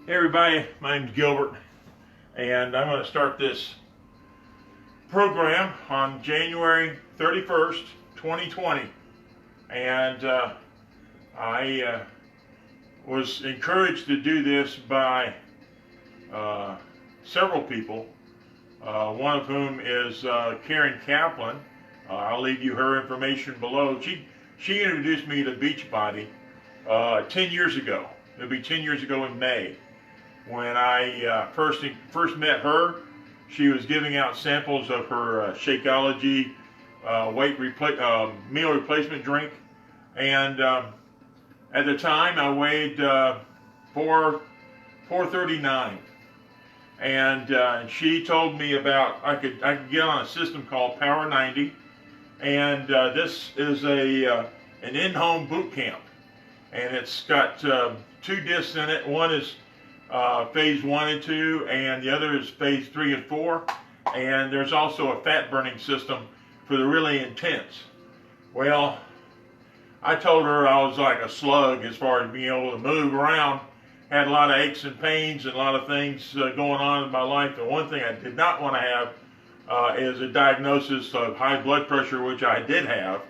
Hey everybody, my name's Gilbert, and I'm going to start this program on January 31st, 2020. And I was encouraged to do this by several people, one of whom is Karen Kaplan. I'll leave you her information below. She introduced me to Beachbody 10 years ago. It'll be 10 years ago in May. When I first met her, she was giving out samples of her Shakeology meal replacement drink, and at the time I weighed 439, and she told me about I could get on a system called Power 90, and this is an in-home boot camp, and it's got two discs in it. One is phase 1 and 2, and the other is phase 3 and 4, and there's also a fat burning system for the really intense. Well, I told her I was like a slug as far as being able to move around, had a lot of aches and pains and a lot of things going on in my life, and one thing I did not want to have is a diagnosis of high blood pressure, which I did have,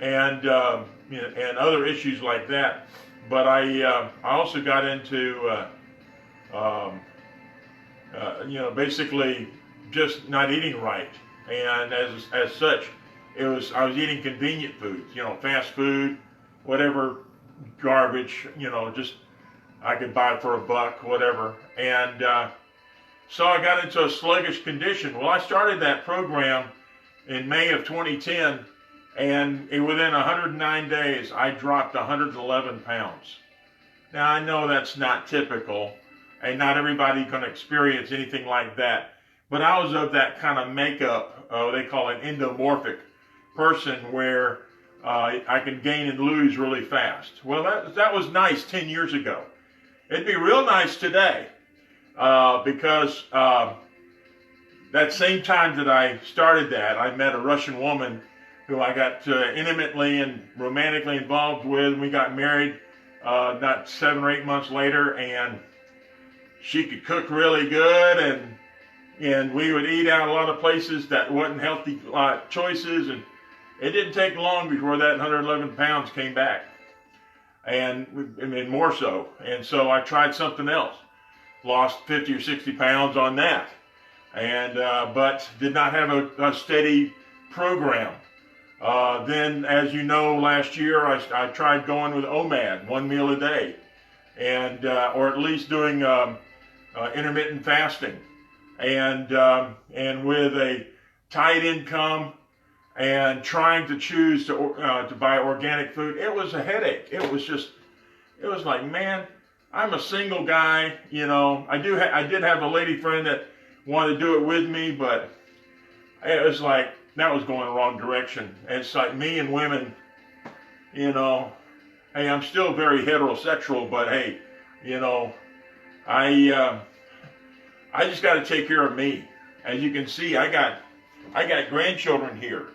and other issues like that. But I also got into basically just not eating right, and as such, I was eating convenient foods, fast food, whatever garbage, just I could buy for $1, whatever, and so I got into a sluggish condition. Well, I started that program in May of 2010. And within 109 days, I dropped 111 pounds. Now, I know that's not typical, and not everybody's going to experience anything like that. But I was of that kind of makeup, they call it endomorphic person, where I can gain and lose really fast. Well, that was nice 10 years ago. It'd be real nice today, because that same time that I started that, I met a Russian woman who I got intimately and romantically involved with. We got married not 7 or 8 months later, and she could cook really good, and we would eat out a lot of places that wasn't healthy choices, and it didn't take long before that 111 pounds came back, and more so. And so I tried something else, lost 50 or 60 pounds on that, and but did not have a steady program. Then, as you know, last year I tried going with OMAD, 1 meal a day, and or at least doing intermittent fasting, and with a tight income and trying to choose to buy organic food, it was a headache. It was like, man, I'm a single guy, I did have a lady friend that wanted to do it with me, but it was like, that was going the wrong direction. And it's like me and women, hey, I'm still very heterosexual, but hey, I just got to take care of me. As you can see, I got grandchildren here.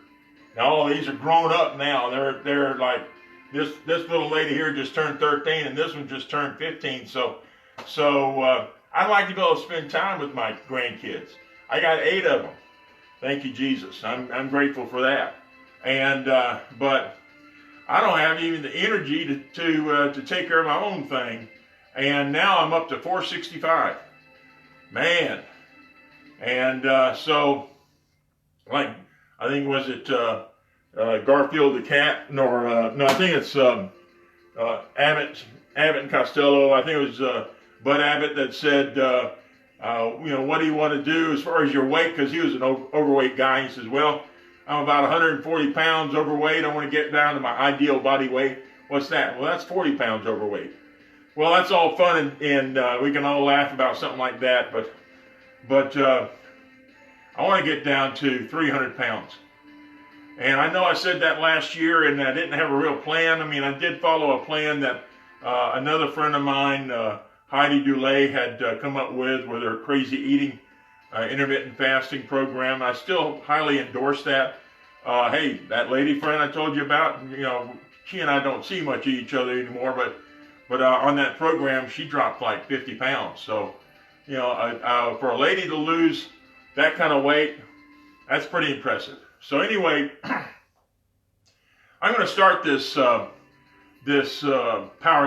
Now all these are grown up now. They're like this little lady here just turned 13, and this one just turned 15. So I like to be able to spend time with my grandkids. I got 8 of them. Thank you, Jesus. I'm grateful for that. And but I don't have even the energy to take care of my own thing. And now I'm up to 465, man. And so, like, I think was it Garfield the cat? No, I think it's Abbott and Costello. I think it was Bud Abbott that said, what do you want to do as far as your weight? Because he was an overweight guy. He says, well, I'm about 140 pounds overweight. I want to get down to my ideal body weight. What's that? Well, that's 40 pounds overweight. Well, that's all fun, and we can all laugh about something like that. But I want to get down to 300 pounds. And I know I said that last year, and I didn't have a real plan. I mean, I did follow a plan that another friend of mine, Heidi had come up with her crazy eating intermittent fasting program. I still highly endorse that. Hey, that lady friend I told you about, she and I don't see much of each other anymore, But on that program, she dropped like 50 pounds. So, you know, for a lady to lose that kind of weight, that's pretty impressive. So anyway, I'm going to start this Power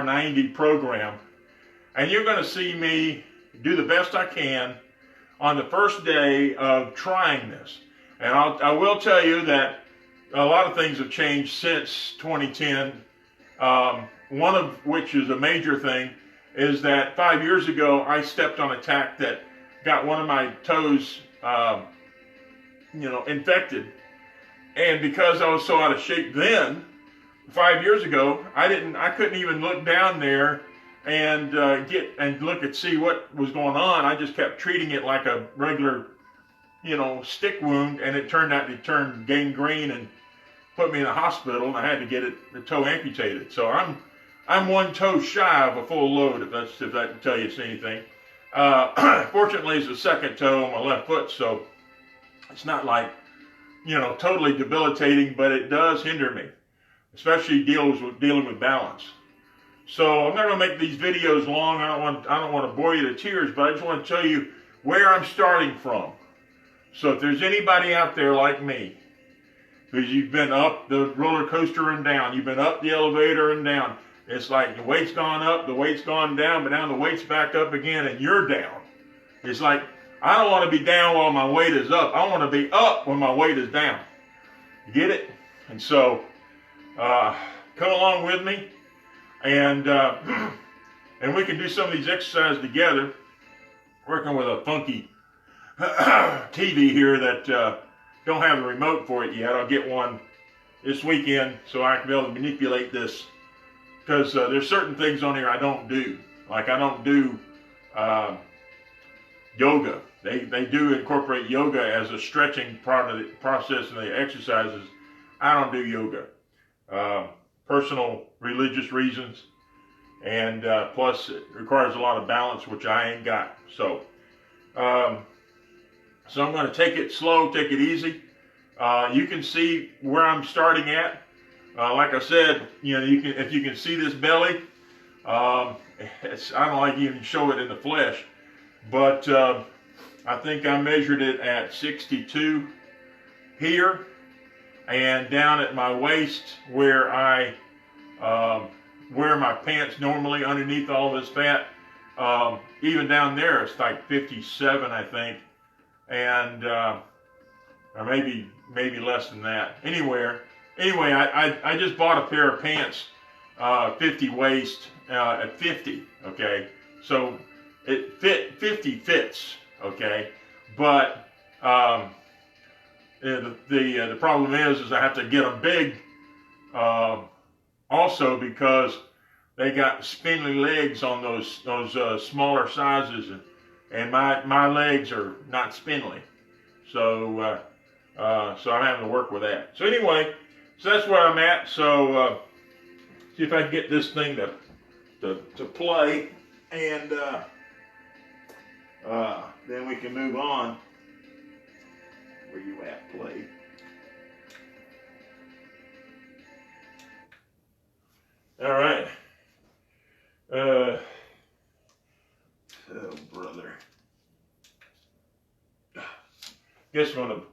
90 program, and you're going to see me do the best I can on the first day of trying this. And I will tell you that a lot of things have changed since 2010. One of which is a major thing is that 5 years ago I stepped on a tack that got one of my toes, you know, infected. And because I was so out of shape then, 5 years ago, I couldn't even look down there and see what was going on. I just kept treating it like a regular, you know, stick wound, and it turned out to turn gangrene and put me in the hospital, and I had to get the toe amputated. So I'm one toe shy of a full load, if that can tell you anything. Fortunately, it's the second toe on my left foot, so it's not like, you know, totally debilitating, but it does hinder me, especially dealing with balance. So I'm not going to make these videos long. I don't want to bore you to tears, but I just want to tell you where I'm starting from. So if there's anybody out there like me, because you've been up the roller coaster and down, you've been up the elevator and down, it's like the weight's gone up, the weight's gone down, but now the weight's back up again and you're down. It's like, I don't want to be down while my weight is up. I want to be up when my weight is down. You get it? And so, come along with me, and we can do some of these exercises together. Working with a funky TV here that don't have the remote for it yet. I'll get one this weekend so I can be able to manipulate this, because there's certain things on here I don't do. Like I don't do yoga. They do incorporate yoga as a stretching part of the process in the exercises. I don't do yoga. Personal religious reasons, and plus it requires a lot of balance, which I ain't got. So I'm going to take it slow, take it easy. You can see where I'm starting at. Like I said, you know, if you can see this belly, I don't like even show it in the flesh, but I think I measured it at 62 here, and down at my waist where I wear my pants normally underneath all this fat, even down there it's like 57, I think, and or maybe less than that. Anyway, I just bought a pair of pants, 50 waist at 50. Okay, so it 50 fits. Okay, but the problem is I have to get them big, also because they got spindly legs on those smaller sizes, and my legs are not spindly, so I'm having to work with that. So anyway, so that's where I'm at. So see if I can get this thing to play, and then we can move on. Where you at, play? All right. Oh, brother. Guess I'm going to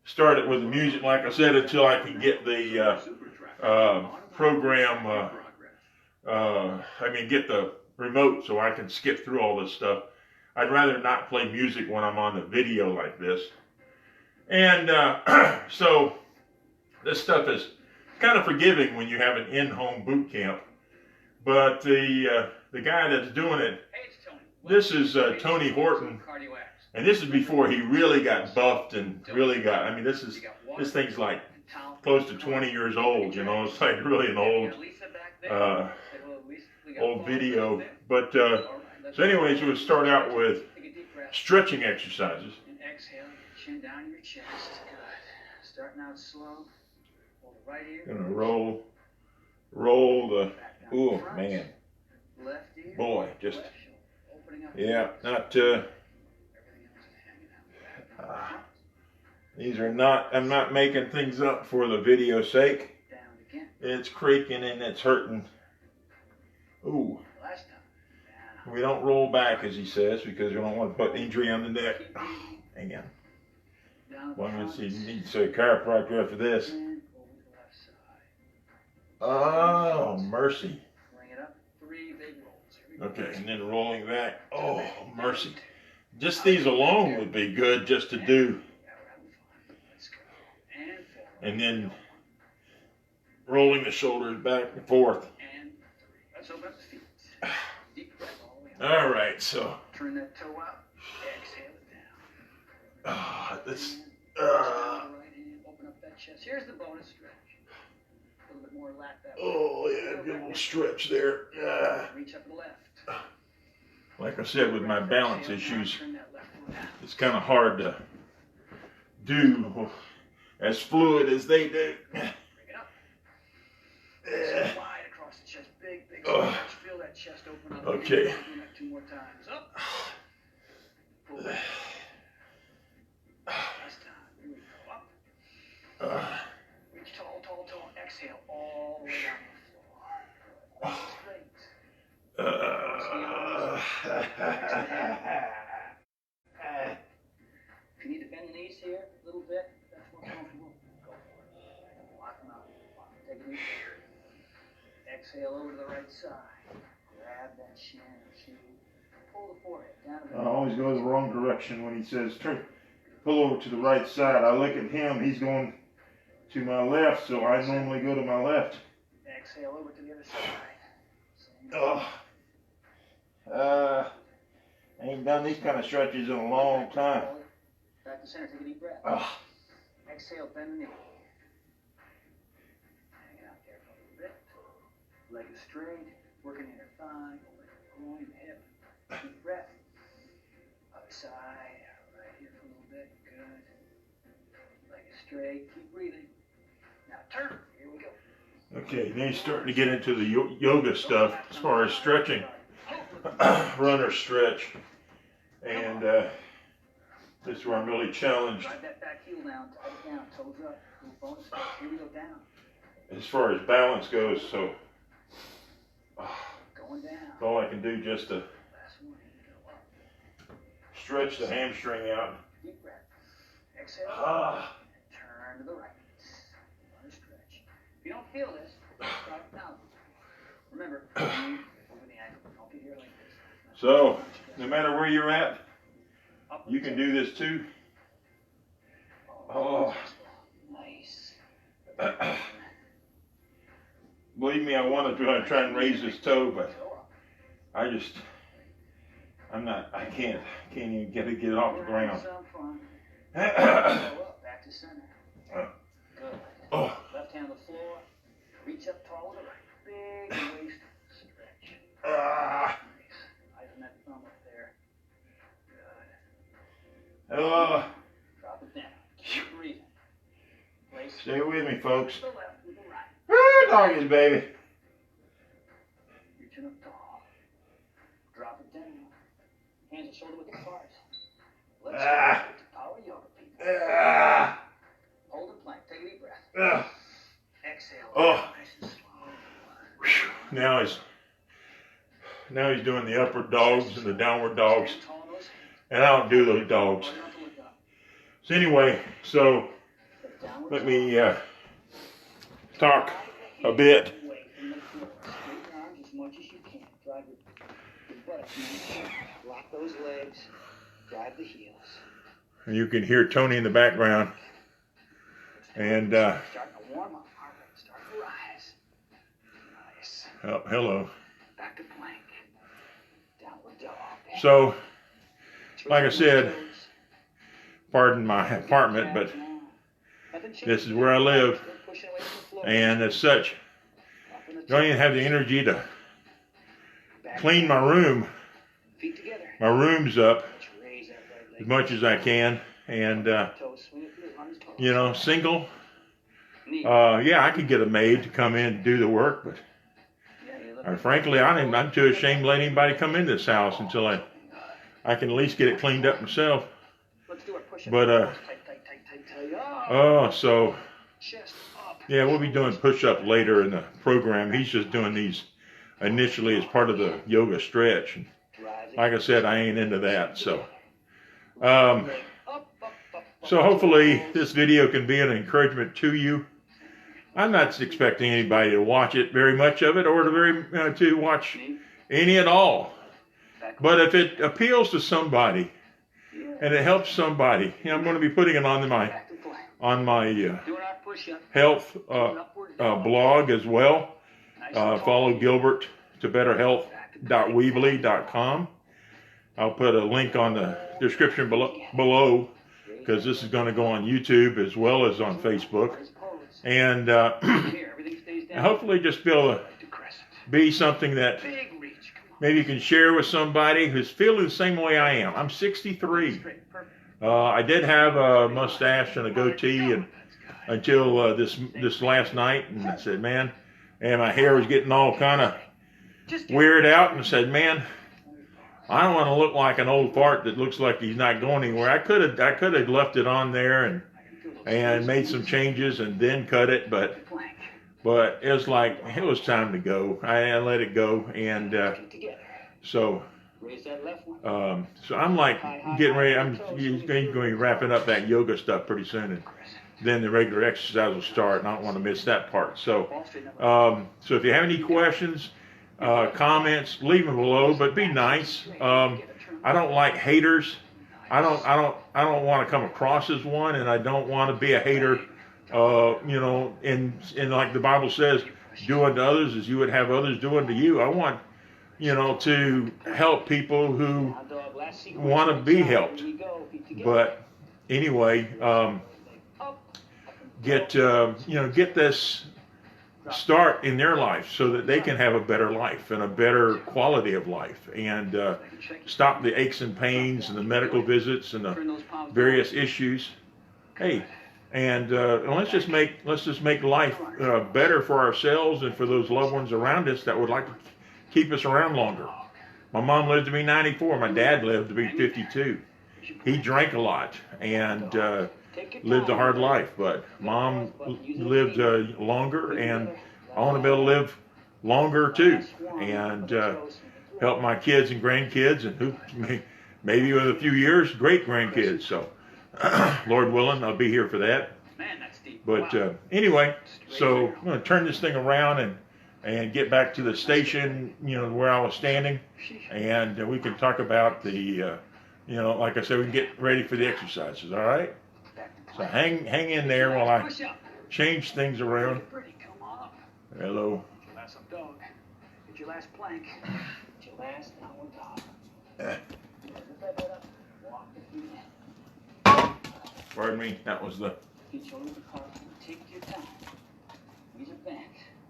start it with the music, like I said, until I can get the program, get the remote so I can skip through all this stuff. I'd rather not play music when I'm on the video like this. And so this stuff is kind of forgiving when you have an in-home boot camp. But the guy that's doing it, this is Tony Horton, and this is before he really got buffed and really got. I mean, this thing's like close to 20 years old. You know, it's like really an old video. But so anyways, we'll start out with stretching exercises. Exhale, chin down your chest. Good. Starting out slow. Hold it right here. Gonna roll the. Ooh, man. Left ear. Boy, just. Opening up. Yeah, not. These are not. I'm not making things up for the video's sake. Down again. It's creaking and it's hurting. Ooh. Last time. Down. We don't roll back, as he says, because we don't want to put injury on the neck. Hang on. Down Well, the let's see. front. You need to see a chiropractor after this. And over the left side. Oh, mercy. Bring it up. 3 big rolls. Here we go. Okay, and then rolling back. Oh, mercy. Just these alone would be good just to do. Yeah, we're having fun. Let's go. And forward. And then rolling the shoulders back and forth. And 3. Let's open up the feet. Deep breath all the way up. All right, so. Turn that toe out. Exhale it down. This. Right hand. Open up that chest. Here's the bonus stretch. A little bit more lat that way. Oh, yeah, good little stretch there. Reach up and left. Like I said, with my balance issues, Turn that left foot out. it's kind of hard to do as fluid as they do. Bring it up. Slide across the chest. Big stretch. Feel that chest open up. Okay. Do that 2 more times. Up. Pull back. Last time. Here we go. Up. Reach tall, tall, tall. Exhale all the way down the floor. Straight. If you need to bend the knees here a little bit, that's more comfortable. Go for it. Lock them out. Take a deep breath. Exhale over to the right side. Grab that shin. Pull the forehead down. I always go the wrong direction when he says pull over to the right side. I look at him, he's going to my left, so I normally go to my left. Exhale over to the other side. I ain't done these kind of stretches in a long time. Back to center, take a deep breath. Exhale, bend the knee. Hang out there for a little bit. Leg is straight, working inner thigh, groin, hip. Deep breath. Other side, right here for a little bit. Good. Leg is straight, keep breathing. Now turn, here we go. Okay, now he's starting to get into the yoga stuff as far as stretching. Runner stretch. And this is where I'm really challenged. Drive that back heel down, tie it down, toes up. Little bonus stretch. Here we go down. As far as balance goes, so Going down. that's all I can do just to Last one. Here we go up. stretch the hamstring out. Deep breath. Exhale. Turn to the right. Runner stretch. If you don't feel this, start down. Remember, over the ankle. Don't get here like this. So, no matter where you're at, you can do this too. Oh. Nice. Believe me, I want to try and raise this toe, but I can't even get it off the ground. Back to center. Good. Oh. Left hand on the floor. Reach up tall with the right. Big waist stretch. Ah. Nice. Eyes on that thumb up there. Good. Oh. Drop it down. Keep breathing. Place Stay with me, folks. the left with the right. Doggies, baby. Reaching up tall. Drop it down. Hands and shoulder width apart. Let's go to power yoga, people. Hold and plank. Take a deep breath. Exhale. Oh. Nice and slow. Now he's doing the upward dogs and the downward dogs, Stand tall in those hands. and I don't do those dogs. Try not to look up. So anyway, so Step downward let dog. me talk a bit. Away from the floor. Straighten your arms as much as you can. Drive your buttocks nice and high. Lock those legs. Drive the heels. You can hear Tony in the background, and Starting to warm up. All right. Start to rise. Nice. oh, hello. Back to plank. Downward dog. So, like I said, pardon my apartment, but this is where I live, and as such, don't even have the energy to clean my room. Feet together. My room's up Raise that right leg. as much as I can, and Toes swing it through. Arms tall. you know, single. Knee. Yeah, I could get a maid to come in and do the work, but frankly, I'm too ashamed to let anybody come in this house until I can at least get it cleaned up myself. Let's do our push-up. But Oh. so Chest up. yeah, we'll be doing push-up later in the program. He's just doing these initially as part of the yoga stretch. And like I said, I ain't into that. So, so hopefully this video can be an encouragement to you. I'm not expecting anybody to watch it, very much of it, or to watch any at all. But if it appeals to somebody and it helps somebody, I'm going to be putting it on my health blog as well. Follow Gilbert to betterhealth.weebly.com. I'll put a link on the description below because this is going to go on YouTube as well as on Facebook. And hopefully just be able to be something that maybe you can share with somebody who's feeling the same way I am. I'm 63. I did have a mustache and a goatee until this last night, and I said, man, and my hair was getting all kind of weird out, and I said, man, I don't want to look like an old fart that looks like he's not going anywhere. I could have left it on there and made some changes and then cut it, but it was like it was time to go. I let it go, and so I'm like getting ready. I'm going to be wrapping up that yoga stuff pretty soon, and then the regular exercise will start. And I don't want to miss that part. So so if you have any questions, comments, leave them below, but be nice. I don't like haters. I don't want to come across as one, and I don't want to be a hater. And like the Bible says, do unto others as you would have others do unto you. I want, to help people who want to be helped. But anyway, get this start in their life so that they can have a better life and a better quality of life, and stop the aches and pains and the medical visits and the various issues. Hey, and let's just make life better for ourselves and for those loved ones around us that would like to keep us around longer. My mom lived to be 94. My dad lived to be 52. He drank a lot and lived a hard life, but Mom lived longer, and I want to be able to live longer too, and help my kids and grandkids, and maybe with a few years, great grandkids. So, Lord willing, I'll be here for that. But anyway, so I'm going to turn this thing around and get back to the station, where I was standing, and we can talk about the, like I said, we can get ready for the exercises. All right. So hang in there while I change things around. Hello. Last dog. Get your last plank. Get your last downward dog. Walk the feet. Pardon me. That was the. Get your over car. Take your time. Knees are bent.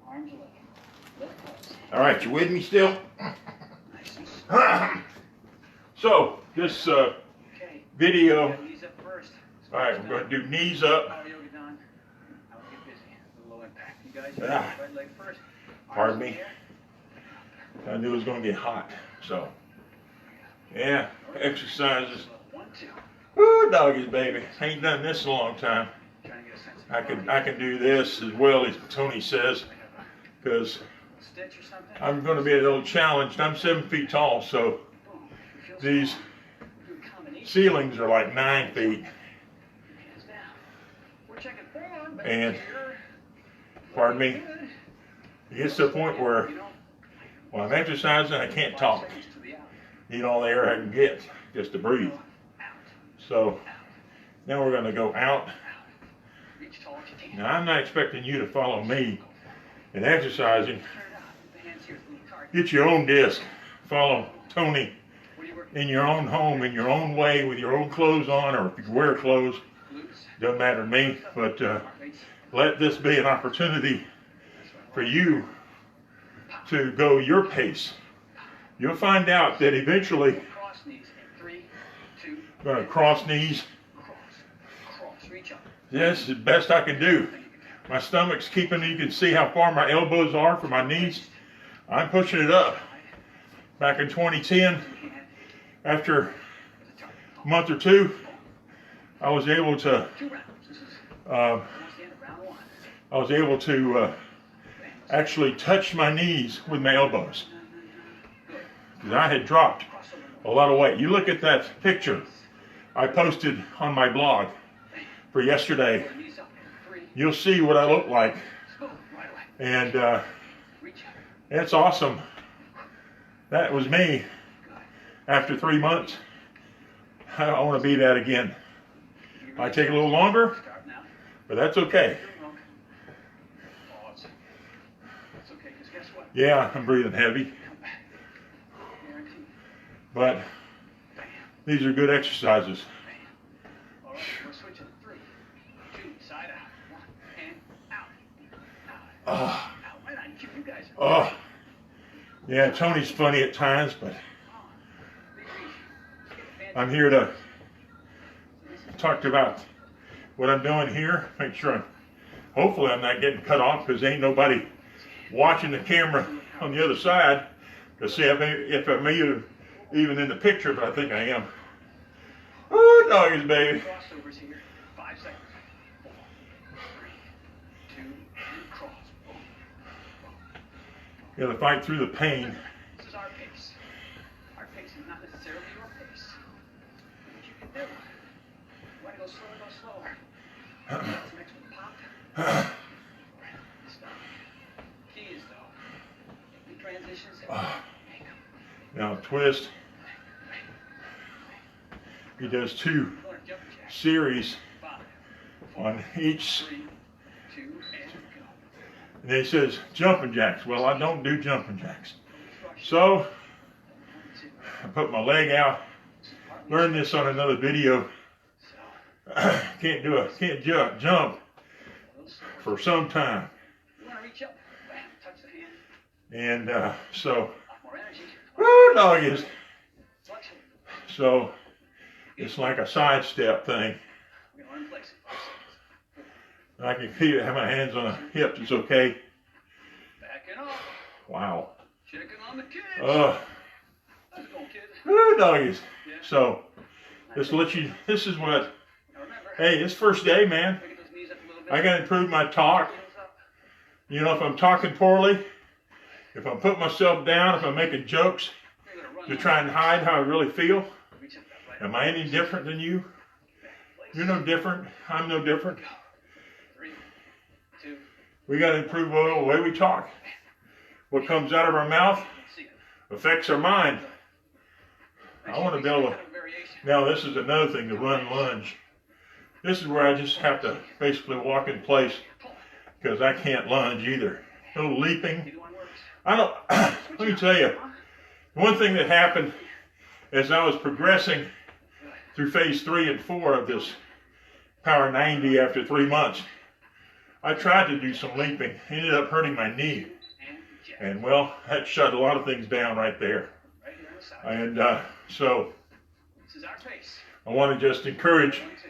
Arms are left close. All right, you with me still? So this video. All right, we're going to do knees up. Pardon me. I knew it was going to get hot. So, yeah, exercises. Woo, doggies, baby. Ain't done this in a long time. I can do this as well as Tony says, because I'm going to be a little challenged. I'm 7 feet tall, so these ceilings are like 9 feet. And, pardon me, it gets to the point where when I'm exercising, I can't talk. Need all the air I can get just to breathe. So, now we're going to go out. Now, I'm not expecting you to follow me in exercising. Get your own disc. Follow Tony in your own home, in your own way, with your own clothes on, or if you wear clothes. Doesn't matter to me, but let this be an opportunity for you to go your pace. You'll find out that eventually I'm going to cross knees. This is the best I can do. My stomach's keeping, you can see how far my elbows are from my knees. I'm pushing it up. Back in 2010, after a month or two, I was able actually touched my knees with my elbows. Because I had dropped a lot of weight. You look at that picture I posted on my blog for yesterday. You'll see what I look like. And it's awesome. That was me after 3 months. I want to be that again. Might take a little longer, but that's okay. Yeah, I'm breathing heavy. But these are good exercises. All right, we're switching 3, 2, side out, 1, and out. Out. Right on, you guys. Oh. Yeah, Tony's funny at times, but I'm here to talk about what I'm doing here. Make sure hopefully I'm not getting cut off because ain't nobody watching the camera on the other side to see if I'm even in the picture, but I think I am. Oh, doggies, baby. Crossovers here. 5 seconds. 4, 3, 2, and cross. Gotta fight through the pain. This is our pace. Our pace is not necessarily your pace. What you can do. You want to go slower, go slower. That's next one. Pop. Stop. Keys, though. The transitions. Now twist. He does 2 series on each. 3, 2, and go. And then he says jumping jacks. Well, I don't do jumping jacks. So I put my leg out. Learned this on another video. Can't jump for some time. You want to reach up, bam, touch the hand. And so, More energy. woo, doggies. So it's like a sidestep thing. We're going to unplace it. I can keep have my hands on the hips. It's okay. Backing off. Wow. Checking on the kids. How's it going, kids? Woo, doggies. Yeah. So just to let you. This is what. Now remember, Hey, it's first day, man. pick those knees up a little bit. I gotta improve my talk. Heels up. You know, if I'm talking poorly, if I'm putting myself down, if I'm making jokes You're gonna run to on try and hide how I really feel, Reach up that right. am I any different than you? Place. You're no different. I'm no different. 3, 2. We gotta improve the way we talk. What comes out of our mouth Let's see it. affects our mind. I want to be able to. Kind of variation. Now, this is another thing, the run lunge. This is where I just have to basically walk in place because I can't lunge either. No leaping. Either one works. I don't. Let me tell you, one thing that happened as I was progressing through phase 3 and 4 of this Power 90 after 3 months, I tried to do some leaping. Ended up hurting my knee, and well, that shut a lot of things down right there. Right here on the side. And so This is our pace. I want to just encourage 1, 2.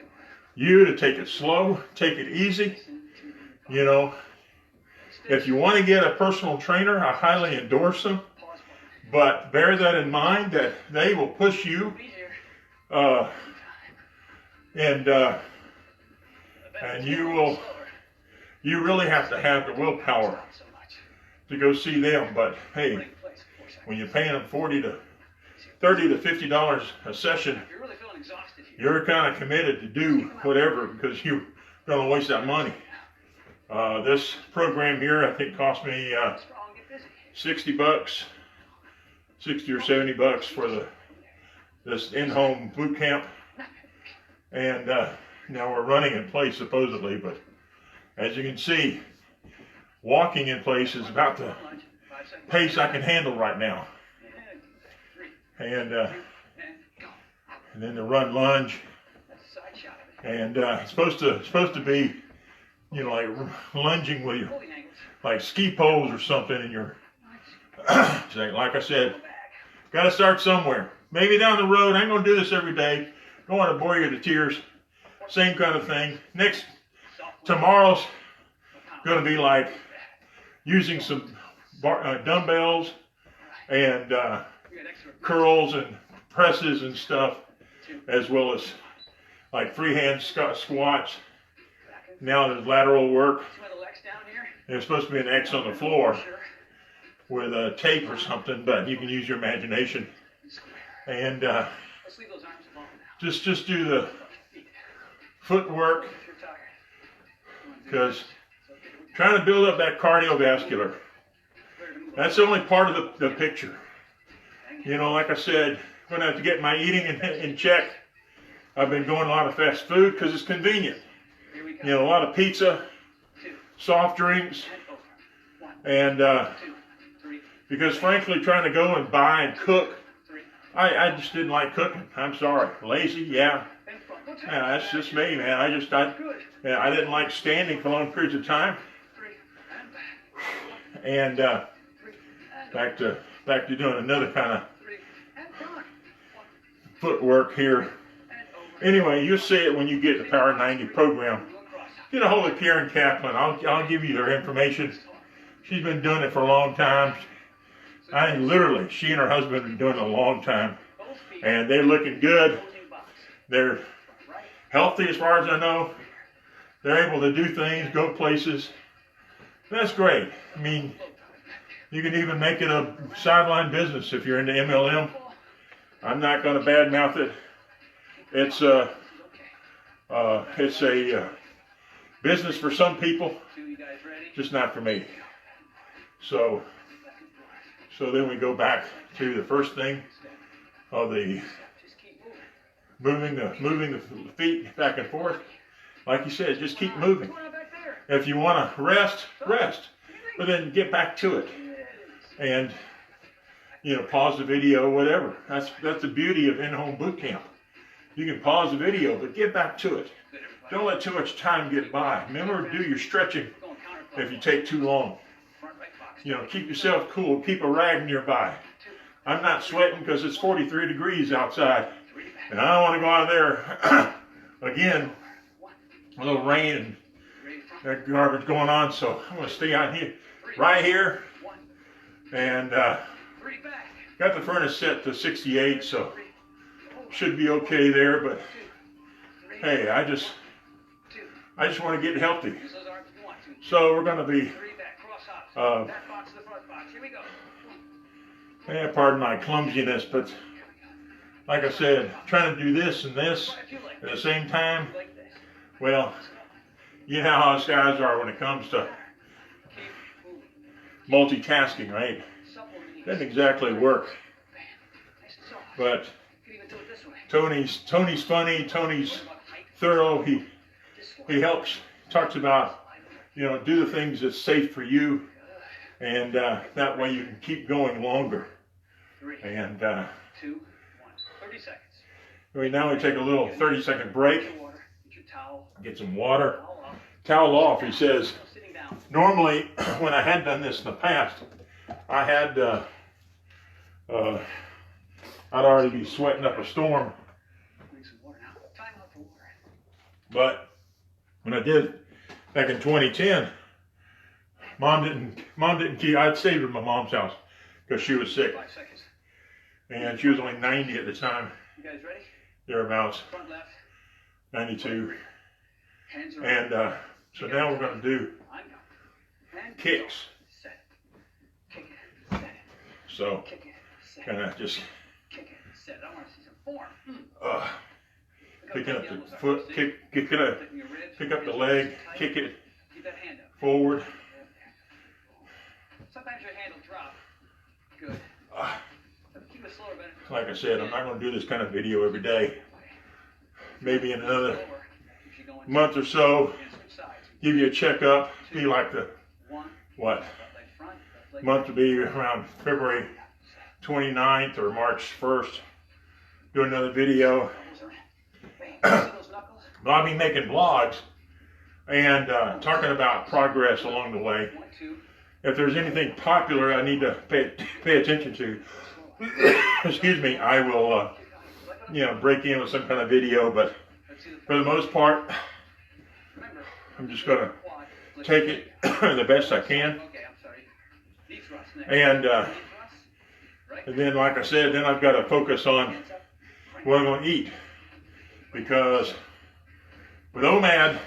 you to take it slow, take it easy. You know, if you want to get a personal trainer, I highly endorse them. Pause button. But bear that in mind that they will push you, Be here. and you really have to have the willpower So much. to go see them. But hey, Break place. 4 seconds. when you're paying them $30 to $50 a session, If you're really feeling exhausted here. you're kind of committed to do whatever because you're going to waste that money. This program here, I think, cost me Strong, get busy. $60, 60 or $70 for this in-home boot camp, and now we're running in place supposedly. But as you can see, walking in place is about the Lunge. 5 seconds. pace I can handle right now. And 3, And 2, and go. and then the run lunge, That's a side shot of it. and it's supposed to be, you know, like lunging with your Holding angles. like ski poles or something, and you're like I said, Go back. got to start somewhere. Maybe down the road. I ain't gonna do this every day. Don't want to bore you to tears. Same kind of thing. Tomorrow's gonna be like using some dumbbells and curls and presses and stuff, as well as like freehand squats. Now there's lateral work. See where the legs down here? There's supposed to be an X on the floor with a tape or something, but you can use your imagination. And just do the footwork, because trying to build up that cardiovascular, that's the only part of the picture. You know, like I said, I'm going to have to get my eating in check. I've been going a lot of fast food because it's convenient. You know, a lot of pizza, soft drinks, and because frankly, trying to go and buy and cook, I just didn't like cooking. I'm sorry. Lazy, yeah. Yeah, that's just me, man. I didn't like standing for long periods of time. And back to doing another kind of footwork here. Anyway, you'll see it when you get the Power 90 program. Get a hold of Karen Kaplan. I'll give you their information. She's been doing it for a long time. I mean, literally, she and her husband have been doing it a long time. And they're looking good. They're healthy as far as I know. They're able to do things, go places. That's great. I mean, you can even make it a sideline business if you're into MLM. I'm not going to badmouth it. It's a business for some people, just not for me. So then we go back to the first thing of the moving the feet back and forth. Like you said, just keep moving. If you want to rest, but then get back to it. And you know, pause the video, whatever. That's the beauty of in-home boot camp. You can pause the video, but get back to it. Don't let too much time get by. Remember, do your stretching if you take too long. You know, keep yourself cool. Keep a rag nearby. I'm not sweating because it's 43 degrees outside. And I don't want to go out there again, a little rain and that garbage going on. So I'm going to stay out here, right here. And got the furnace set to 68, so should be okay there. But hey, I just want to get healthy. So we're going to be pardon my clumsiness, but like I said, trying to do this and this at the same time, well, you know how us guys are when it comes to multitasking, right? Doesn't exactly work. But Tony's funny, Tony's thorough, he helps, talks about, you know, do the things that's safe for you, and that way you can keep going longer. And 30 seconds. Now we take a little 30-second break, get some water, towel off. He says, normally when I had done this in the past, I had, I'd already be sweating up a storm. But when I did back in 2010, Mom didn't keep. I'd stayed at my mom's house because she was sick, and she was only 90 at the time. You guys ready? Thereabouts. Front left. 92. And so now we're going to do kicks. So kind of just picking up the foot, pick up the leg, kick it forward. Sometimes your hand will drop. Good. Keep it slower, better. Like I said, I'm not going to do this kind of video every day. Maybe in another month or so, give you a checkup. Be like the month to be around February 29th or March 1st. Do another video. But I'll be making vlogs and talking about progress along the way. If there's anything popular I need to pay attention to, excuse me, I will break in with some kind of video. But for the most part, I'm just going to take it the best I can. And then, like I said, then I've got to focus on what I'm going to eat. Because with OMAD,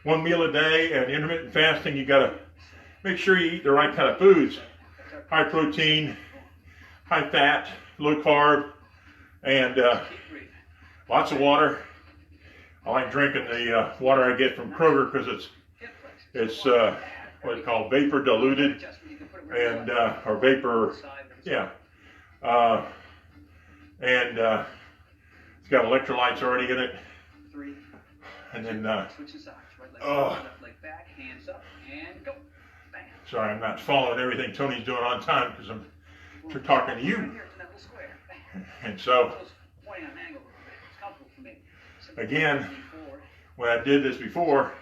one meal a day and intermittent fasting, you got to make sure you eat the right kind of foods. High protein, high fat, low carb, and lots of water. I like drinking the water I get from Kroger because it's what it's called, vapor diluted, and or vapor, yeah, and it's got electrolytes already in it. And then, sorry, I'm not following everything Tony's doing on time because I'm talking to you. And so, again, when I did this before,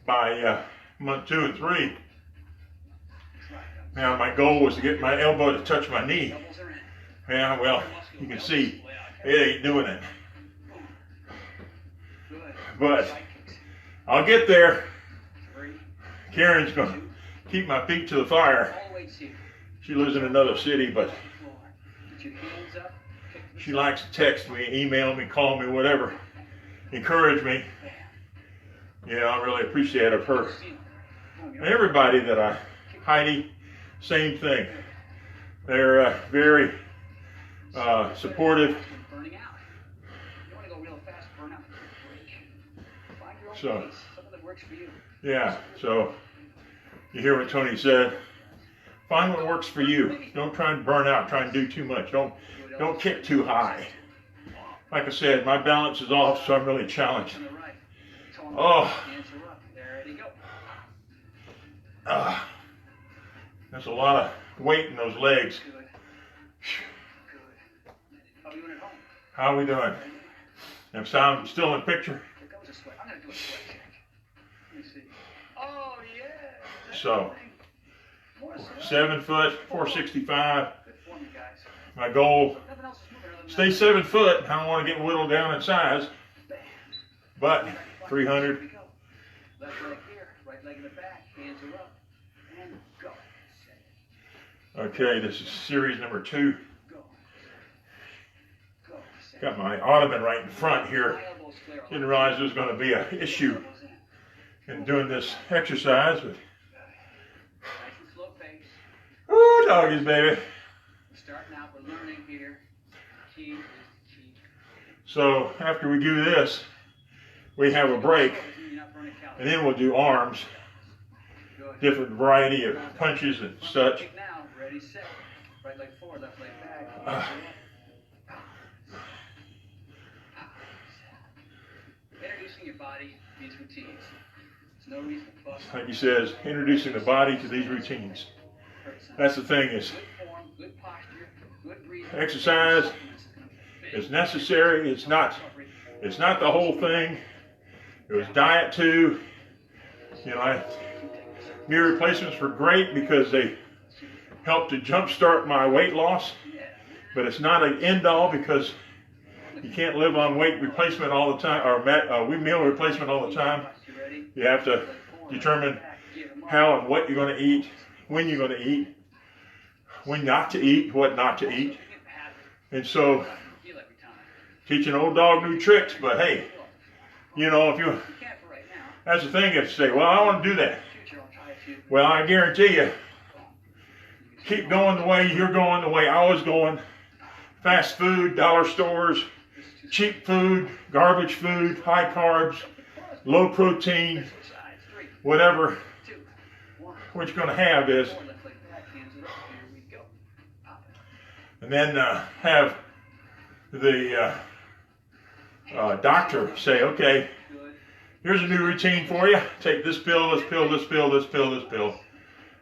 by month 2 and 3, now my goal was to get my elbow to touch my knee. Yeah, well, you can see it ain't doing it. But I'll get there. Karen's going to keep my feet to the fire. She lives in another city, but she likes to text me, email me, call me, whatever. Encourage me. Yeah, I really appreciate it of her. And everybody that Heidi, same thing. They're very supportive. So, yeah, so you hear what Tony said. Find what works for you. Don't try and burn out, try and do too much. Don't kick too high. Like I said, my balance is off, so I'm really challenged. Oh, there's a lot of weight in those legs. How are we doing? Am I still in the picture? So, 7 foot, 465. My goal, stay 7 foot. I don't want to get whittled down in size, but 300. Okay, this is series number 2. Got my ottoman right in front here. Didn't realize there was going to be an issue in doing this exercise, but ooh, doggies, baby. So after we do this, we have a break, and then we'll do arms, different variety of punches and such. Introducing your body to these routines. There's no reason to bust. Like he says, introducing the body to these routines. That's the thing is, exercise is necessary. It's not the whole thing. It was diet too. You know, knee replacements were great because they helped to jumpstart my weight loss. But it's not an end all because you can't live on weight replacement all the time, or meal replacement all the time. You have to determine how and what you're going to eat, when you're going to eat, when not to eat, what not to eat. And so, teach an old dog new tricks, but hey, you know, that's the thing, if you say, well, I want to do that. Well, I guarantee you, keep going the way you're going, the way I was going. Fast food, dollar stores, cheap food, garbage food, high carbs, low protein, whatever. What you're going to have is, and then have the doctor say, okay, here's a new routine for you. Take this pill, this pill, this pill, this pill, this pill.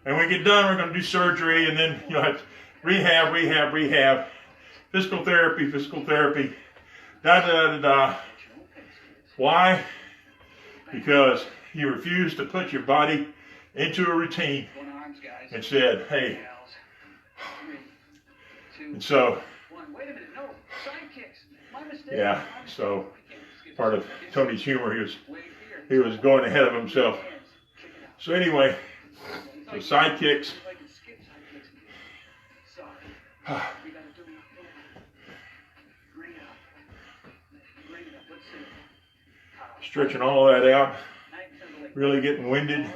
And when we get done, we're going to do surgery, and then you'll have rehab, physical therapy, da. Why? Because you refuse to put your body into a routine and said, hey. And so, yeah, so part of Tony's humor, he was going ahead of himself. So anyway, the side kicks. Stretching all that out, really getting winded.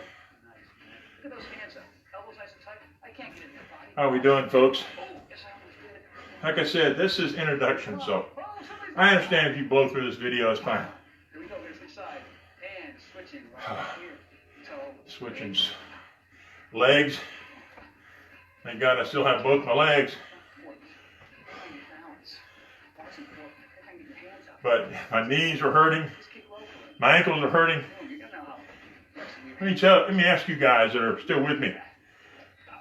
How are we doing, folks? Like I said, this is introduction, so I understand if you blow through this video, it's fine. Here we go, we're gonna switch sides. And switching right here. Switching legs. Thank God I still have both my legs. But my knees are hurting. My ankles are hurting. Let me ask you guys that are still with me.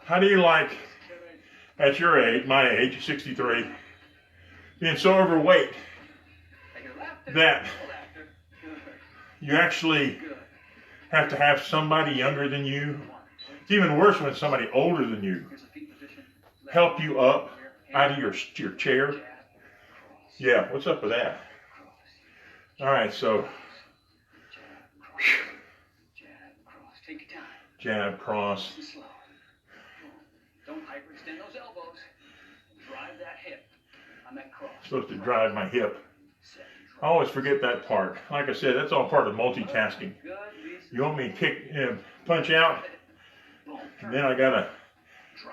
How do you like, at your age, my age, 63, being so overweight that you actually have to have somebody younger than you? It's even worse when somebody older than you help you up out of your chair. Yeah, what's up with that? All right, so jab, cross. Don't hyperextend those elbows. Drive that hip on that cross. Supposed to drive my hip. I always forget that part. Like I said, that's all part of multitasking. You want me to punch out, and then I gotta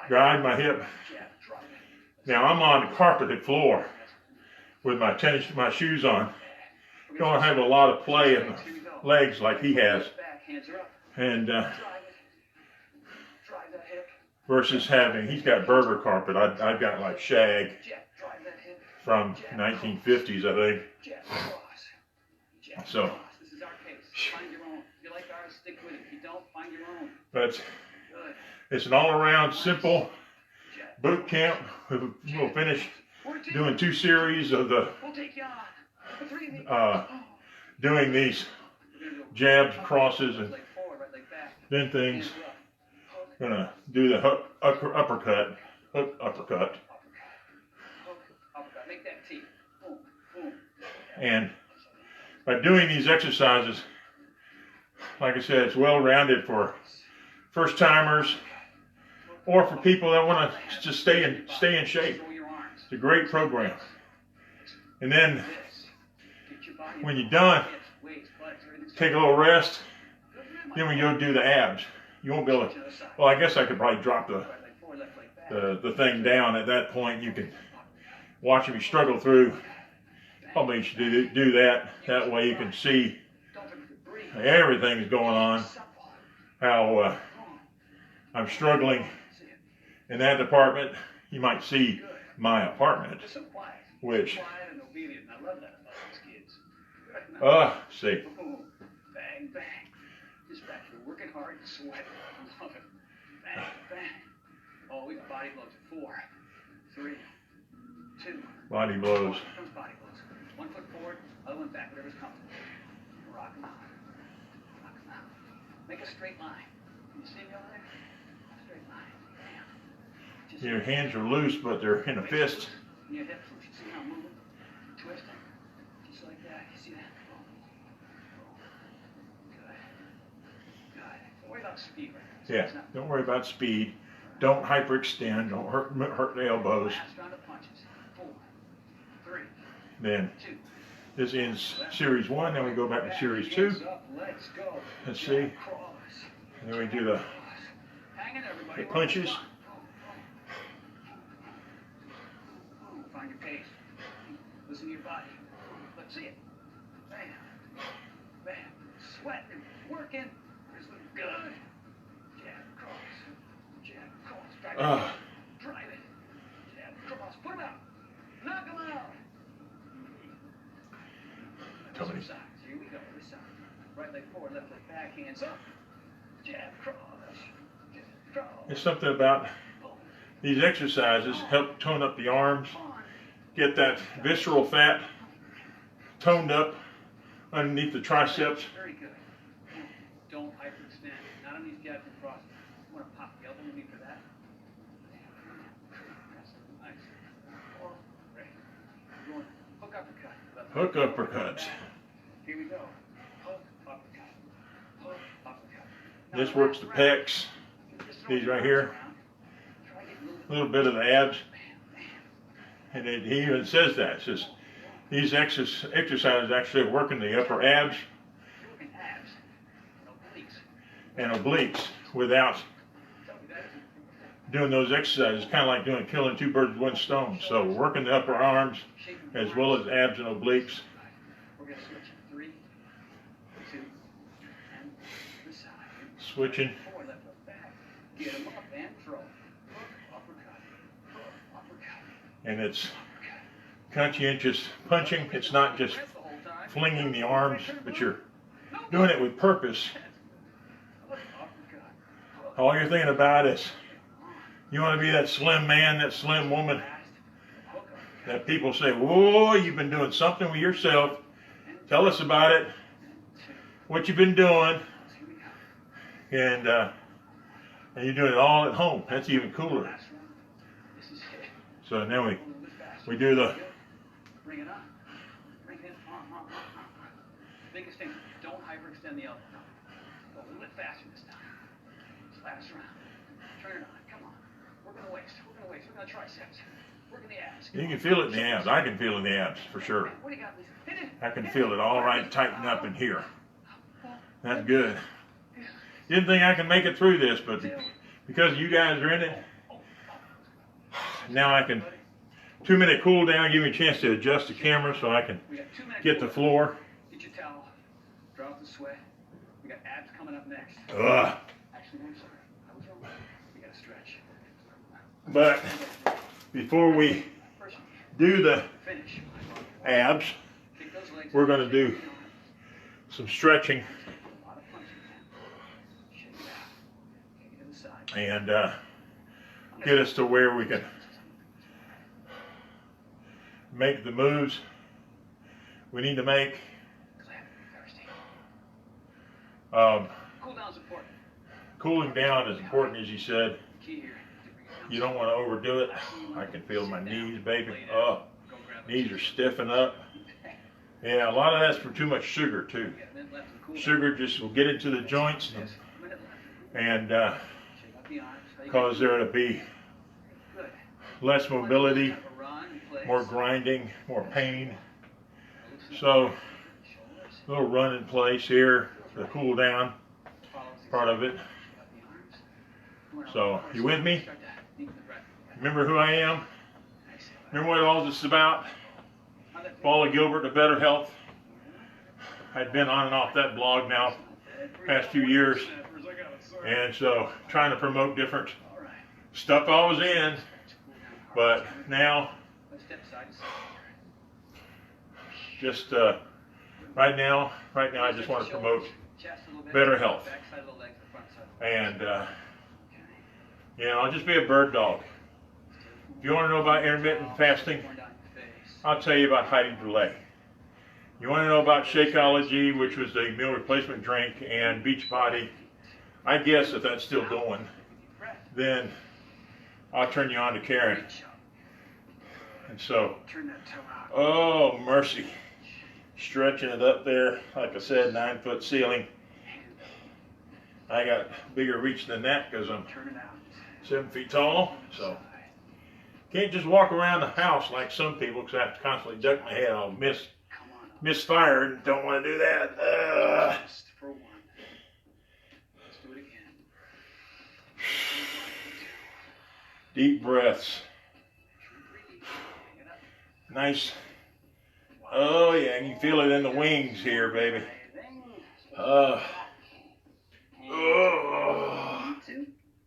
drive my hip. Now I'm on a carpeted floor with my shoes on. Don't have a lot of play in the legs like he has, and versus he's got burger carpet. I've got like shag from 1950s, I think. So, but it's an all-around simple boot camp. We'll finish doing 2 series of the doing these jabs, crosses, and then things. Gonna do the hook uppercut. And by doing these exercises, like I said, it's well-rounded for first-timers or for people that want to just stay in shape. It's a great program. And then when you're done, take a little rest. Then we go do the abs. You won't be able to. Well, I guess I could probably drop the thing down at that point. You can watch me struggle through. Probably you should do that. That way you can see everything's going on. How I'm struggling in that department. You might see my apartment, which see. Bang, bang. Just back here, working hard, sweating. Love it. Bang, bang. Oh, we got body blows at 4, 3, 2. Body blows. Here comes body blows. 1 foot forward, other one back, whatever's comfortable. Rock them out. Rock them out. Make a straight line. Can you see me over there? Straight line. Bam. Your hands are loose, but they're in a fist. Your hips loose. You see how I'm moving? Twisting. Just like that. You see that? Don't worry about speed. Yeah, don't worry about speed. Don't hyperextend. Don't hurt the elbows. Last round of punches. 4, 3, Then 2. this ends series 1. Then we go back to series 2. Let's see. And then we do the punches. Find your pace. Listen to your body. Let's see it. Bam. Bam. Sweating. Working. Good. Jab, cross. Jab, cross. Drive it. Jab, cross. Put him out. Knock him out. Other side. Here we go. This side. Right leg forward, left leg back. Hands up. Jab, cross. Jab, cross. There's something about these exercises help tone up the arms, get that visceral fat toned up underneath the triceps. Very good. Don't hyperextend. Not on these jabs and crosses. You want to pop the elbow underneath for that. Nice. Great. We're going hook uppercut. Hook uppercuts. Here we go. Hook uppercut. Hook uppercut. This works the pecs. These right here. A little bit of the abs. And he even says that. It says these exercises actually are working the upper abs and obliques without doing those exercises, kind of like killing two birds with one stone. So working the upper arms as well as abs and obliques. We're going to switch in 3, 2, and the side. Switching. Forward, left, left, back. Get them up and throw. Hook, uppercut. Hook, uppercut. And it's conscientious punching. It's not just flinging the arms, but you're doing it with purpose. All you're thinking about is you want to be that slim man, that slim woman that people say, whoa, you've been doing something with yourself. Tell us about it, what you've been doing, and you're doing it all at home. That's even cooler. So now we do the Bring it on. Bring it on. Biggest thing, don't hyperextend the elbow. Go a little bit faster this time. Last round. Turn it on. Come on. Working the waist. Working the waist. Working the triceps. Working the abs. You can feel it in the abs. I can feel it in the abs for sure. What do you got, Lisa? Hit it. I can feel it all right, tighten up in here. That's good. Didn't think I can make it through this, but because you guys are in it, now I can 2-minute cool down, give me a chance to adjust the camera so I can get the floor. Get your towel. Drop the sweat. We got abs coming up next. Ugh. Actually, I'm sorry. I was wrong. We got to stretch. But before we do the Finish. abs, Kick those legs. we're going to do some stretching A lot of punching. Shake it out. Kick it to the side. and get us to where we can make the moves we need to make. Cool down's important. Cooling down is important, as you said. Key here. You don't want to overdo it. I can feel my knees, baby. Oh, knees are stiffing up. Yeah, a lot of that's for too much sugar too. Sugar just will get into the joints and cause there to be less mobility, more grinding, more pain. So a little run in place here to cool down part of it. So you with me? Remember who I am? Remember what all this is about? Follow Gilbert to better health. I'd been on and off that blog now past few years, and so trying to promote different stuff I was in, but now just right now I just want to promote better health, and you know, I'll just be a bird dog. If you want to know about intermittent fasting, I'll tell you about Heidi delay. You want to know about Shakeology, which was the meal replacement drink, and Beachbody, I guess if that's still going, then I'll turn you on to Karen. And so, oh mercy, stretching it up there, like I said, 9-foot ceiling. I got bigger reach than that because I'm 7 feet tall, can't just walk around the house like some people because I have to constantly duck my head. I'll misfire and don't want to do that. Deep breaths. Nice. Oh yeah, you can feel it in the wings here, baby.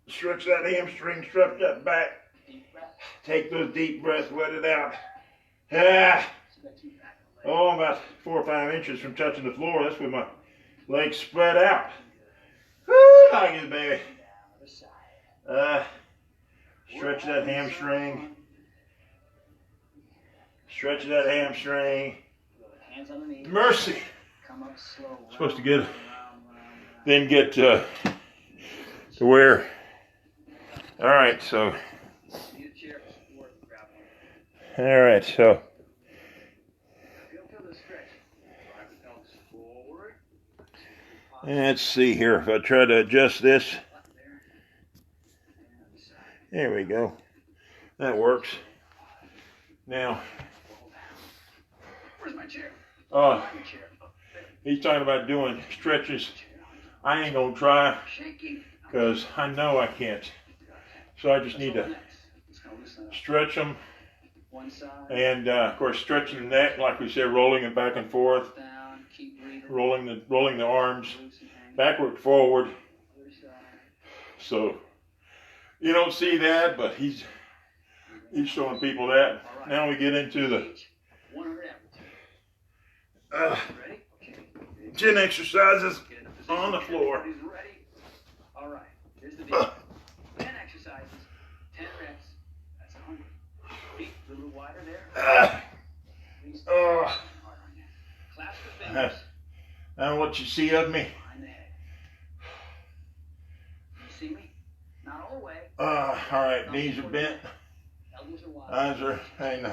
Stretch that hamstring, stretch that back. Take those deep breaths, let it out. Oh, I'm about 4 or 5 inches from touching the floor. That's with my legs spread out. Woo, like it, baby. Stretch that hamstring. Stretch that hamstring. Mercy. Supposed to get to where. All right, so. All right, so. Let's see here. If I try to adjust this. There we go. That works. Now. Where's my chair? He's talking about doing stretches. I ain't gonna try because I know I can't So I just need to stretch them. One side. And of course, stretching the neck, like we said, rolling it back and forth, Down, keep breathing. rolling the arms backward, forward. So you don't see that, but he's showing people that. Right. Now we get into the 10 exercises on the floor. Ready? All right. Here's the deal. 10 exercises, 10 reps. That's 100. Feet a little wider there. Clasp the fingers. Now what you see of me? Behind the head. You see me? Not all the way. All right, knees are bent, Elbows are wide. eyes are hanging,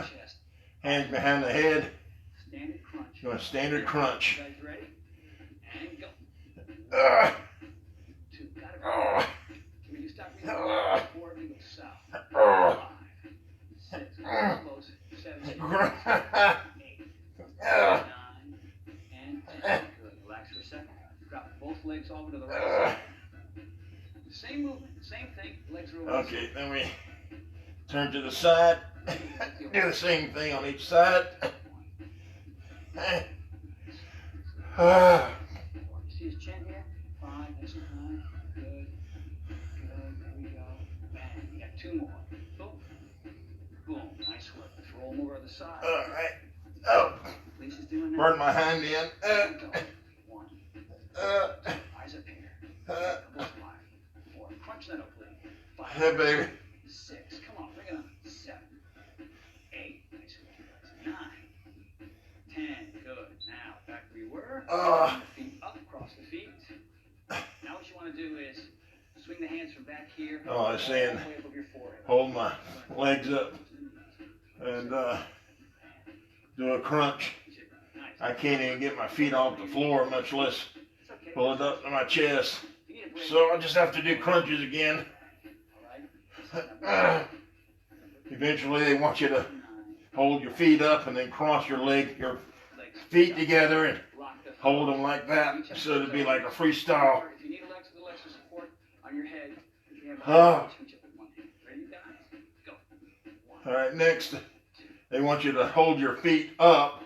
hands behind the head. Standard crunch. Doing a standard crunch. You guys ready? And go. 2. Gotta go. Can you stop me? 4. We go south. 5. 6. Elbows. 7. 8. 9. And 10. Good. Relax for a second. Drop both legs over to the right side. Same movement, same thing. Legs are over. Okay, then we turn to the side. Do the same thing on each side. You see his chin here? Fine, nice and high. Good. Good. There we go. Bang. You got 2 more. Boom. Boom. Nice work. Let's roll them over to the side. All right. Oh, Lisa's doing that. burn my hand in. There we go. 1. Eyes up here. Elbows wide. 4. Crunch that up, please. 5. Hey, baby. 6. Come on, bring it on. 7. 8. Nice work. 9. 10. Good. Now, back where you were. Feet up, cross the feet. Now what you want to do is swing the hands from back here. Oh, I was saying, all the way above your forehead. hold my legs up and do a crunch. Nice. I can't even get my feet off the floor, much less It's okay. pull it up to my chest. If you need a break, So I just have to do crunches again. all right. Eventually, they want you to 9. hold your feet up and then cross your Legs feet together and lock the hold them like that, so it'd be like a freestyle. If you need a little extra support on your head, if you have Ah. switch up with one hand. Ready, guys? Go. 1. All right, next, they want you to hold your feet up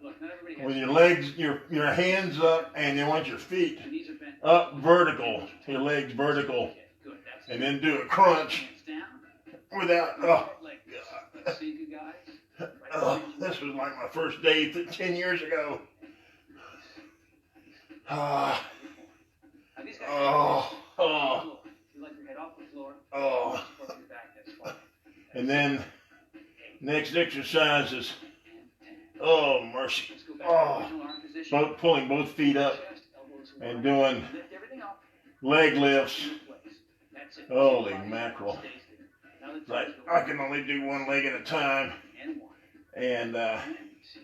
4. Look, not everybody has with your legs, your hands up, and they want your feet your knees are bent. up vertical, your legs vertical, Okay, good. That's and it. then do a crunch Hands down. without, Leg. Let's see you guys. this was like my first day 10 years ago. Now these guys you like your head off the floor. Support your back, that's fine. And then next exercise is, mercy. Let's go back to the original arm position. Pulling both feet up Chest, elbows and wide. doing Lift everything up. leg lifts. In place. That's it. Holy Body mackerel. stays there. Now the Like, toes go I can only do one leg at a time, and 1. and And 2.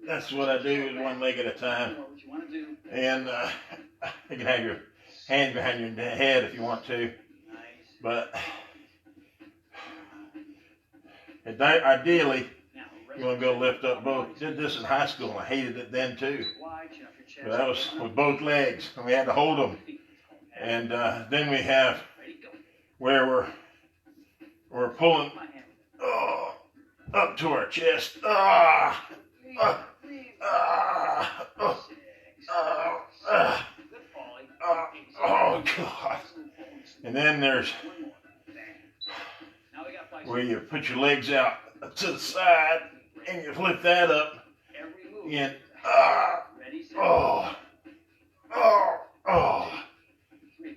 that's what I do, is one leg at a time. What you want to do. And you can have your hand behind your head if you want to, Nice. but ideally, Now, you want to go lift up both. Did this in high school, and I hated it then too. wide, chin off your chest. But that was with both legs, and we had to hold them. And then we have Ready, go. where we're pulling My hand. up to our chest. Breathe. Breathe. 6. Good, Paulie. God. And then there's One more. Bang. Now we got biceps. where you put your legs out to the side and you flip that up Every move. and Ready, set. 3.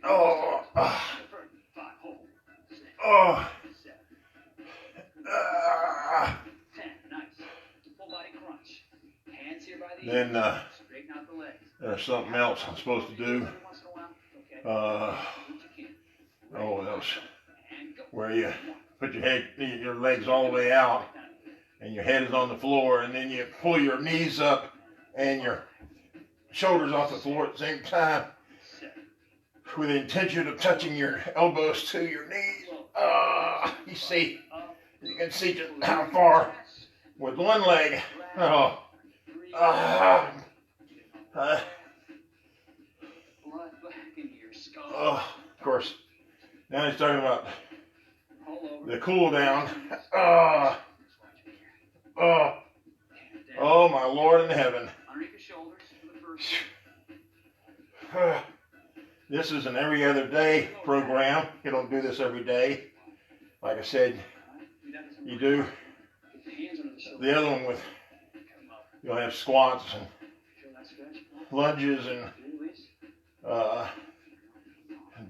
5. Hold. 6. 7. 10. Nice. Full body crunch. Hands here by the Then ears. Straighten out the legs. there's something else I'm supposed to do. Every once in a while. Okay. Do what you can. That was And go. where you put your legs all the way out and your head is on the floor, and then you pull your knees up and your shoulders off the floor at the same time, 7. with the intention of touching your elbows to your knees. You see, you can see just how far with one leg. Blood back into your skull. Of course, Now he's talking about All over. the cool down. Oh my Lord in heaven. Underneath the shoulders for the first. This is an every other day program. You don't do this every day. Like I said, you do the other one with, you'll have squats and lunges and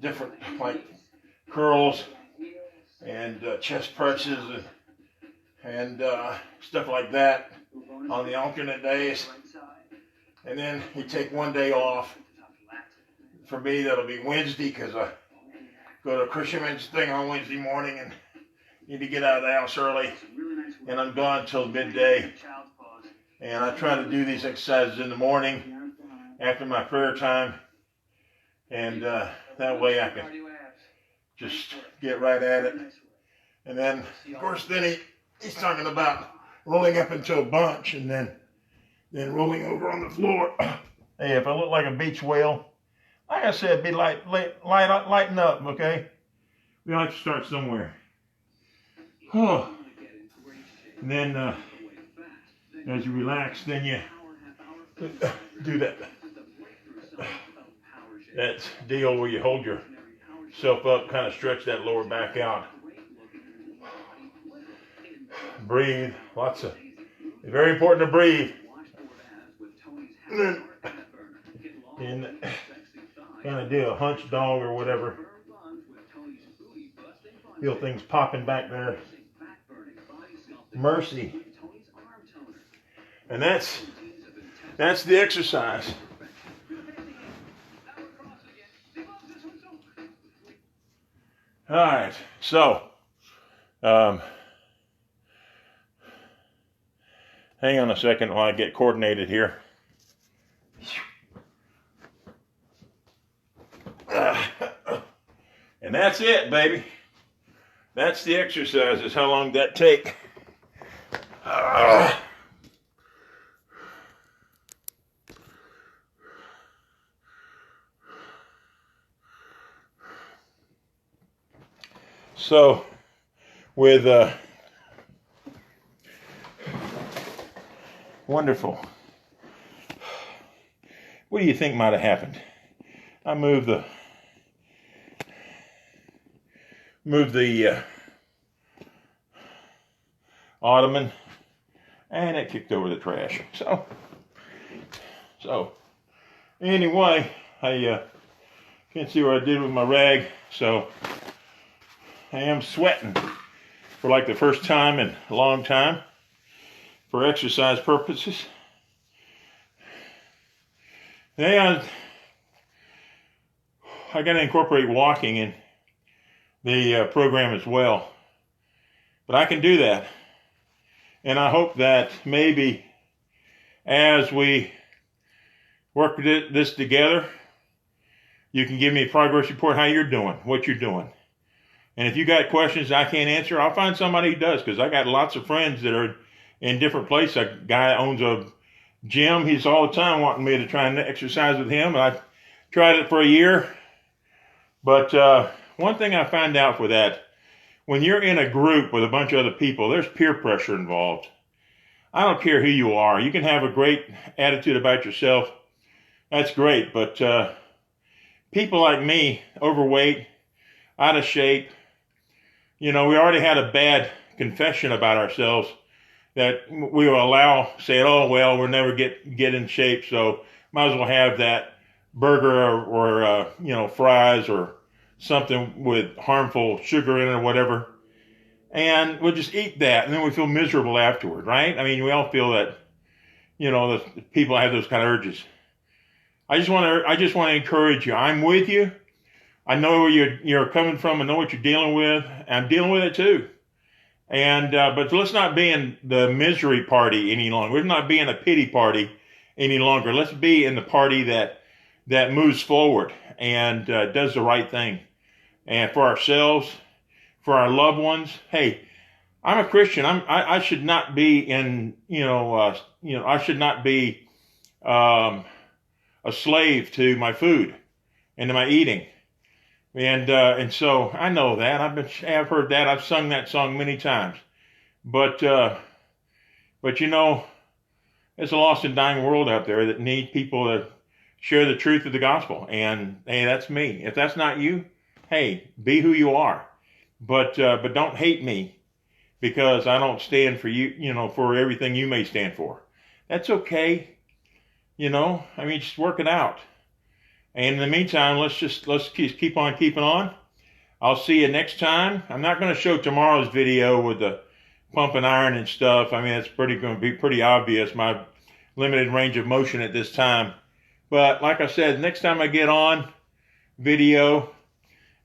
different like curls and chest presses and stuff like that on the alternate days. And then you take one day off. For me, that'll be Wednesday because I go to a Christian men's thing on Wednesday morning and need to get out of the house early. And I'm gone till midday. And I try to do these exercises in the morning after my prayer time. And that way I can just get right at it. And then, of course, then he's talking about rolling up into a bunch and then rolling over on the floor. Hey, if I look like a beach whale, like I said, be lighten up, okay? We like to start somewhere. And then, as you relax, then you do that deal where you hold yourself up, kind of stretch that lower back out. Breathe. It's very important to breathe. And then kind of do a hunch dog or whatever. Feel things popping back there. Mercy. And that's the exercise. All right, so hang on a second while I get coordinated here. And that's it, baby. That's the exercises. How long did that take? So, with wonderful. What do you think might have happened? I moved the ottoman, and it kicked over the trash. So anyway, I can't see what I did with my rag, so I am sweating for like the first time in a long time for exercise purposes. And I got to incorporate walking in the program as well. But I can do that. And I hope that maybe as we work this together, you can give me a progress report, how you're doing, what you're doing. And if you got questions I can't answer, I'll find somebody who does, because I got lots of friends that are in different places. A guy owns a gym. He's all the time wanting me to try and exercise with him. I tried it for a year. But one thing I found out with that, when you're in a group with a bunch of other people, there's peer pressure involved. I don't care who you are. You can have a great attitude about yourself. That's great. But people like me, overweight, out of shape, we already had a bad confession about ourselves that we will allow, saying, oh, well, we'll never get in shape, so might as well have that burger or fries or something with harmful sugar in it or whatever. And we'll just eat that, and then we feel miserable afterward, right? I mean, we all feel that, the people have those kind of urges. I just want to encourage you. I'm with you. I know where you're coming from. I know what you're dealing with. I'm dealing with it too. And but let's not be in the misery party any longer. Let's not be in a pity party any longer. Let's be in the party that moves forward and does the right thing. And for ourselves, for our loved ones. Hey, I'm a Christian. I should not be in I should not be a slave to my food and to my eating. And so I know that. I've heard that. I've sung that song many times. But you know, there's a lost and dying world out there that need people to share the truth of the gospel. And hey, that's me. If that's not you, hey, be who you are. But don't hate me because I don't stand for you, for everything you may stand for. That's okay. I mean, just work it out. And in the meantime, let's keep on keeping on. I'll see you next time. I'm not going to show tomorrow's video with the pumping iron and stuff. I mean, it's going to be pretty obvious, my limited range of motion at this time. But like I said, next time I get on video,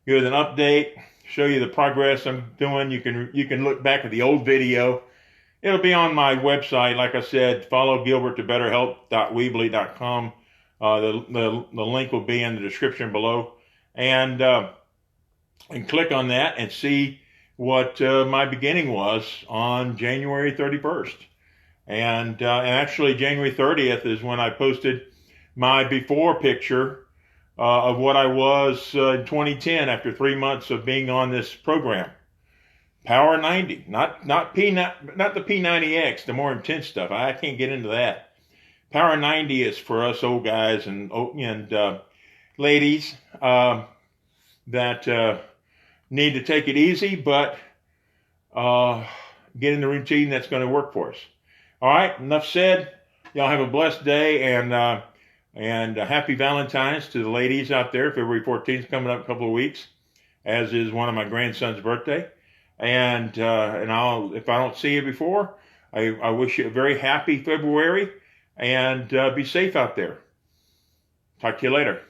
give an update, show you the progress I'm doing. You can look back at the old video. It'll be on my website. Like I said, follow Gilbert to betterhelp.weebly.com. The link will be in the description below, and click on that and see what my beginning was on January 31st. And actually January 30th is when I posted my before picture of what I was in 2010 after 3 months of being on this program. Power 90, not the P90X, the more intense stuff. I can't get into that. Power 90 is for us old guys and ladies that need to take it easy, but get in the routine that's going to work for us. All right, enough said. Y'all have a blessed day, and happy Valentine's to the ladies out there. February 14th is coming up in a couple of weeks, as is one of my grandson's birthday. And if I don't see you before, I wish you a very happy February, and be safe out there. Talk to you later.